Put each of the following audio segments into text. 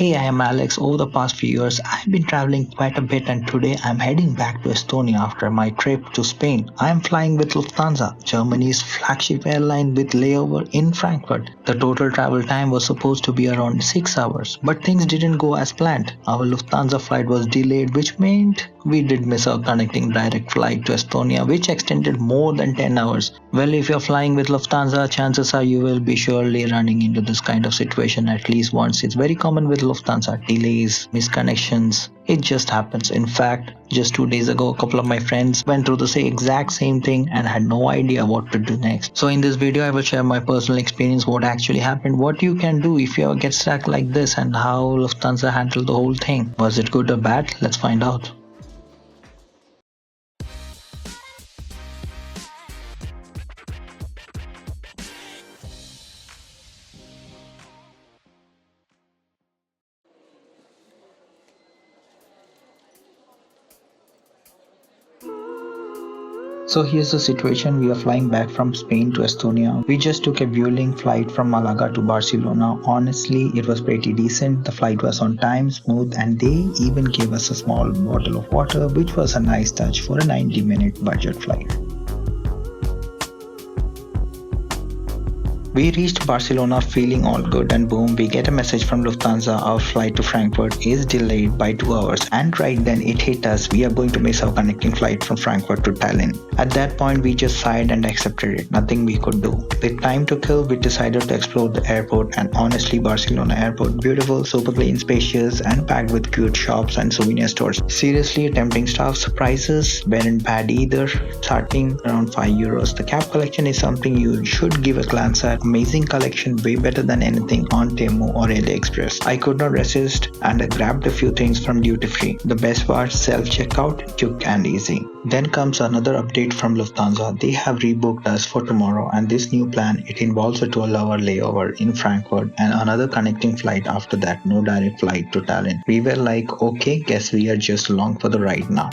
Hey, I am Alex. Over the past few years, I've been traveling quite a bit, and today I'm heading back to Estonia after my trip to Spain. I am flying with Lufthansa, Germany's flagship airline with layover in Frankfurt. The total travel time was supposed to be around 6 hours, but things didn't go as planned. Our Lufthansa flight was delayed, which meant we did miss our connecting direct flight to Estonia, which extended more than 10 hours. Well, if you're flying with Lufthansa, chances are you will be surely running into this kind of situation at least once. It's very common with Lufthansa delays, misconnections. It just happens. In fact, just 2 days ago, a couple of my friends went through the exact same thing and had no idea what to do next. So, in this video, I will share my personal experience, what actually happened, what you can do if you ever get stuck like this, and how Lufthansa handled the whole thing. Was it good or bad? Let's find out. So here's the situation. We are flying back from Spain to Estonia. We just took a Vueling flight from Malaga to Barcelona. Honestly, it was pretty decent. The flight was on time, smooth, and they even gave us a small bottle of water, which was a nice touch for a 90-minute budget flight. We reached Barcelona feeling all good, and boom, we get a message from Lufthansa. Our flight to Frankfurt is delayed by 2 hours, and right then it hit us. We are going to miss our connecting flight from Frankfurt to Tallinn. At that point, we just sighed and accepted it. Nothing we could do. With time to kill, we decided to explore the airport, and honestly, Barcelona airport, beautiful, super clean, spacious, and packed with cute shops and souvenir stores. Seriously, tempting stuff. Prices weren't bad either, starting around €5. The cap collection is something you should give a glance at. Amazing collection, way better than anything on Temu or AliExpress. I could not resist and I grabbed a few things from duty free. The best part, self-checkout, quick and easy. Then comes another update from Lufthansa. They have rebooked us for tomorrow, and this new plan, it involves a 12-hour layover in Frankfurt and another connecting flight after that, no direct flight to Tallinn. We were like, okay, guess we are just along for the ride now.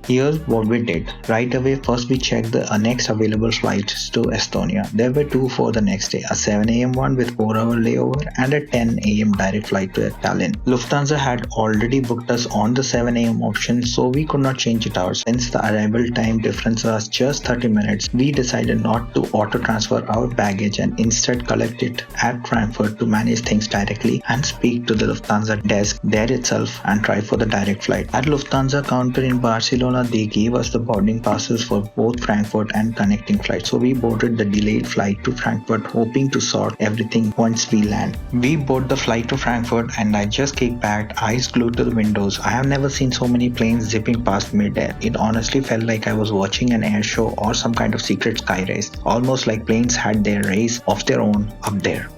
Here's what we did. Right away, first we checked the next available flights to Estonia. There were two for the next day, a 7 a.m. one with 4-hour layover and a 10 a.m. direct flight to Tallinn. Lufthansa had already booked us on the 7 a.m. option, so we could not change it ours. Since the arrival time difference was just 30 minutes, we decided not to auto-transfer our baggage and instead collect it at Frankfurt to manage things directly and speak to the Lufthansa desk there itself and try for the direct flight. At Lufthansa counter in Barcelona, they gave us the boarding passes for both Frankfurt and connecting flights, so we boarded the delayed flight to Frankfurt, hoping to sort everything once we land. We boarded the flight to Frankfurt and I just kicked back, eyes glued to the windows. I have never seen so many planes zipping past mid-air. It honestly felt like I was watching an air show or some kind of secret sky race, almost like planes had their race of their own up there.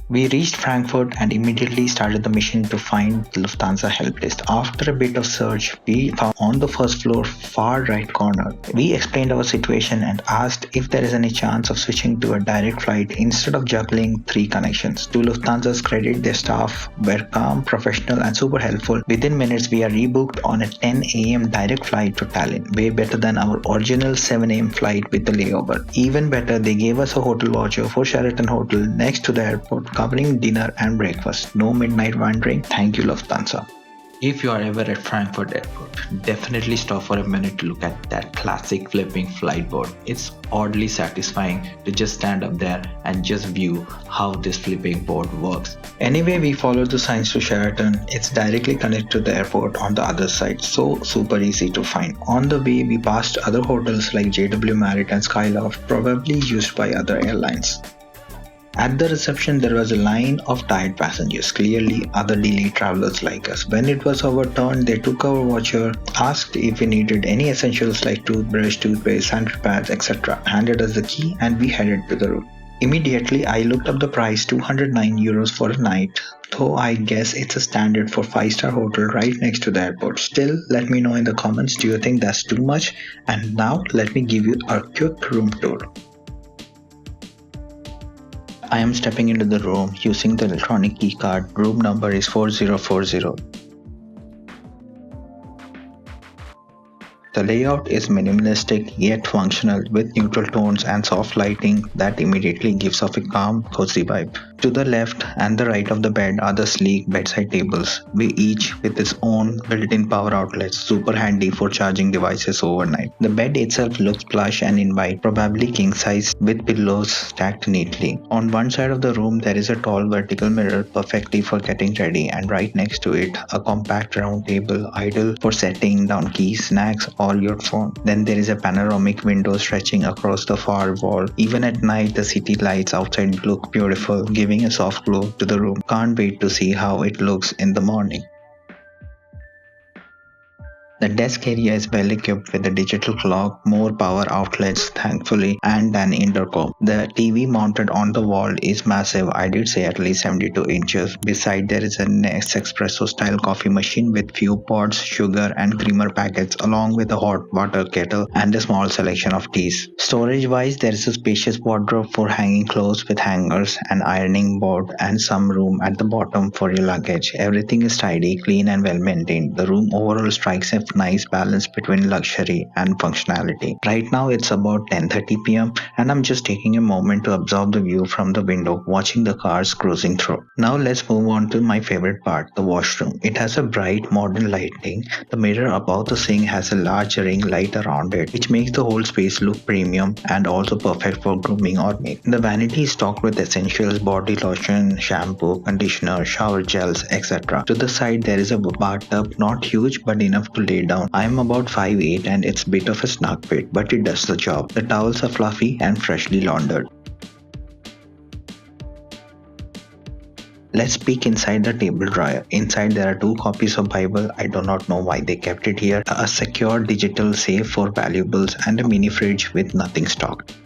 We reached Frankfurt and immediately started the mission to find the Lufthansa help desk. After a bit of search, we found on the first floor, far right corner. We explained our situation and asked if there is any chance of switching to a direct flight instead of juggling 3 connections. To Lufthansa's credit, their staff were calm, professional and super helpful. Within minutes, we are rebooked on a 10 a.m. direct flight to Tallinn, way better than our original 7 a.m. flight with the layover. Even better, they gave us a hotel voucher for Sheraton Hotel next to the airport, covering dinner and breakfast. No midnight wandering. Thank you, Lufthansa. If you are ever at Frankfurt Airport, definitely stop for a minute to look at that classic flipping flight board. It's oddly satisfying to just stand up there and just view how this flipping board works. Anyway, we followed the signs to Sheraton. It's directly connected to the airport on the other side, so super easy to find. On the way, we passed other hotels like JW Marriott and Skyloft, probably used by other airlines. At the reception, there was a line of tired passengers, clearly other delayed travelers like us. When it was our turn, they took our voucher, asked if we needed any essentials like toothbrush, toothpaste, sanitary pads, etc., handed us the key, and we headed to the room. Immediately, I looked up the price, €209 for a night, though I guess it's a standard for 5-star hotel right next to the airport. Still, let me know in the comments, do you think that's too much? And now, let me give you a quick room tour. I am stepping into the room using the electronic key card. Room number is 4040. The layout is minimalistic yet functional with neutral tones and soft lighting that immediately gives off a calm, cozy vibe. To the left and the right of the bed are the sleek bedside tables, each with its own built-in power outlets, super handy for charging devices overnight. The bed itself looks plush and invite, probably king size with pillows stacked neatly. On one side of the room there is a tall vertical mirror perfectly for getting ready, and right next to it a compact round table ideal for setting down keys, snacks or your phone. Then there is a panoramic window stretching across the far wall. Even at night the city lights outside look beautiful, giving a soft glow to the room. Can't wait to see how it looks in the morning. The desk area is well equipped with a digital clock, more power outlets thankfully, and an intercom. The TV mounted on the wall is massive, I did say at least 72 inches. Beside there is a Nespresso style coffee machine with few pods, sugar and creamer packets along with a hot water kettle and a small selection of teas. Storage wise there is a spacious wardrobe for hanging clothes with hangers, an ironing board and some room at the bottom for your luggage. Everything is tidy, clean and well maintained. The room overall strikes a nice balance between luxury and functionality. Right now it's about 10:30 p.m. and I'm just taking a moment to observe the view from the window, watching the cars cruising through. Now let's move on to my favorite part, the washroom. It has a bright modern lighting. The mirror above the sink has a large ring light around it, which makes the whole space look premium and also perfect for grooming or makeup. The vanity is stocked with essentials, body lotion, shampoo, conditioner, shower gels, etc. To the side there is a bathtub, not huge but enough to lay down. I am about 5'8" and it's a bit of a snug fit, but it does the job. The towels are fluffy and freshly laundered. Let's peek inside the table drawer. Inside there are two copies of Bible. I do not know why they kept it here. A secure digital safe for valuables and a mini fridge with nothing stocked.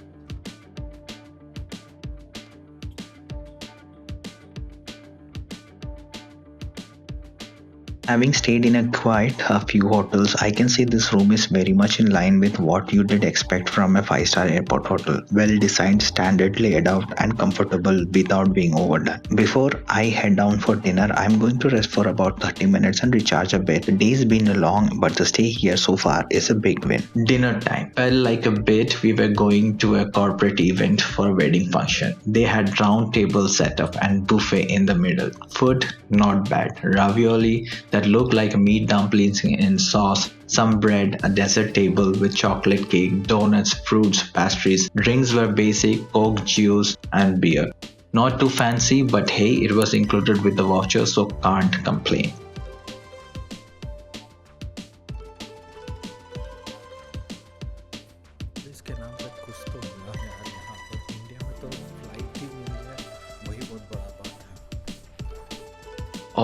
Having stayed in a few hotels, I can say this room is very much in line with what you did expect from a 5-star airport hotel. Well designed, standard laid out and comfortable without being overdone. Before I head down for dinner, I'm going to rest for about 30 minutes and recharge a bit. The day's been long, but the stay here so far is a big win. Dinner time. Felt like a bit we were going to a corporate event for a wedding function. They had round table setup and buffet in the middle. Food, not bad. Ravioli that looked like meat dumplings in sauce, some bread, a dessert table with chocolate cake, donuts, fruits, pastries. Drinks were basic, Coke, juice and beer. Not too fancy, but hey, it was included with the voucher, so can't complain. इसके नाम पर कुछ तो हुआ है यार यहाँ पर इंडिया में तो फ्लाइट ही मिल जाए वही बहुत बड़ा बात है।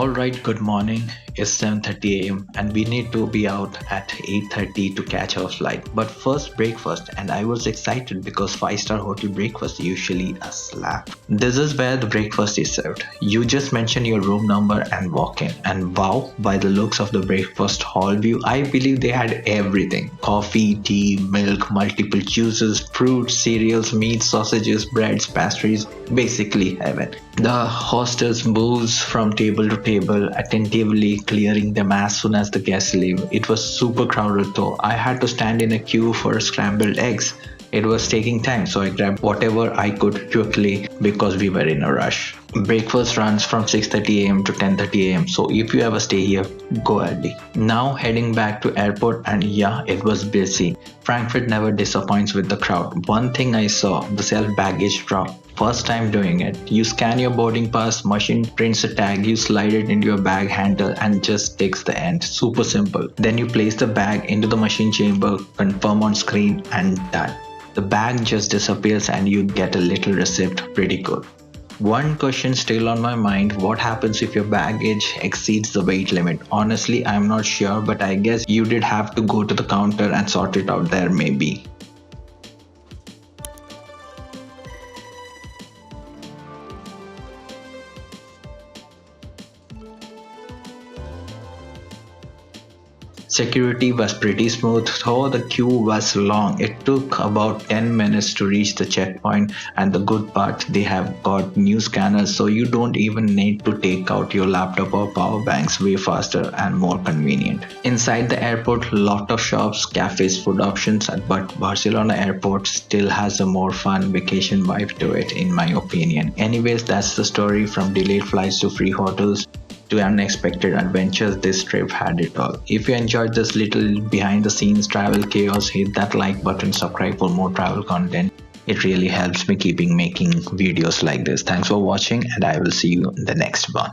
Alright, good morning. It's 7:30 a.m. and we need to be out at 8:30 to catch our flight. But first breakfast, and I was excited because 5-star hotel breakfast usually a slap. This is where the breakfast is served. You just mention your room number and walk in. And wow, by the looks of the breakfast hall view, I believe they had everything. Coffee, tea, milk, multiple juices, fruits, cereals, meat, sausages, breads, pastries, basically heaven. The hostess moves from table to table, attentively clearing them as soon as the guests leave. It was super crowded though. I had to stand in a queue for scrambled eggs. It was taking time, so I grabbed whatever I could quickly because we were in a rush. Breakfast runs from 6:30 a.m. to 10:30 a.m. So if you ever stay here, go early. Now heading back to airport, and yeah, it was busy. Frankfurt never disappoints with the crowd. One thing I saw, the self baggage drop. First time doing it. You scan your boarding pass, machine prints a tag, you slide it into your bag handle and just takes the end. Super simple. Then you place the bag into the machine chamber, confirm on screen and done. The bag just disappears and you get a little receipt. Pretty good. One question still on my mind, what happens if your baggage exceeds the weight limit? Honestly, I'm not sure, but I guess you did have to go to the counter and sort it out there maybe. Security was pretty smooth, though the queue was long. It took about 10 minutes to reach the checkpoint, and the good part, they have got new scanners, so you don't even need to take out your laptop or power banks. Way faster and more convenient. Inside the airport, lot of shops, cafes, food options, but Barcelona airport still has a more fun vacation vibe to it in my opinion. Anyways, that's the story. From delayed flights to free hotels to unexpected adventures, this trip had it all. If you enjoyed this little behind the scenes travel chaos, hit that like button, subscribe for more travel content. It really helps me keeping making videos like this. Thanks for watching, and I will see you in the next one.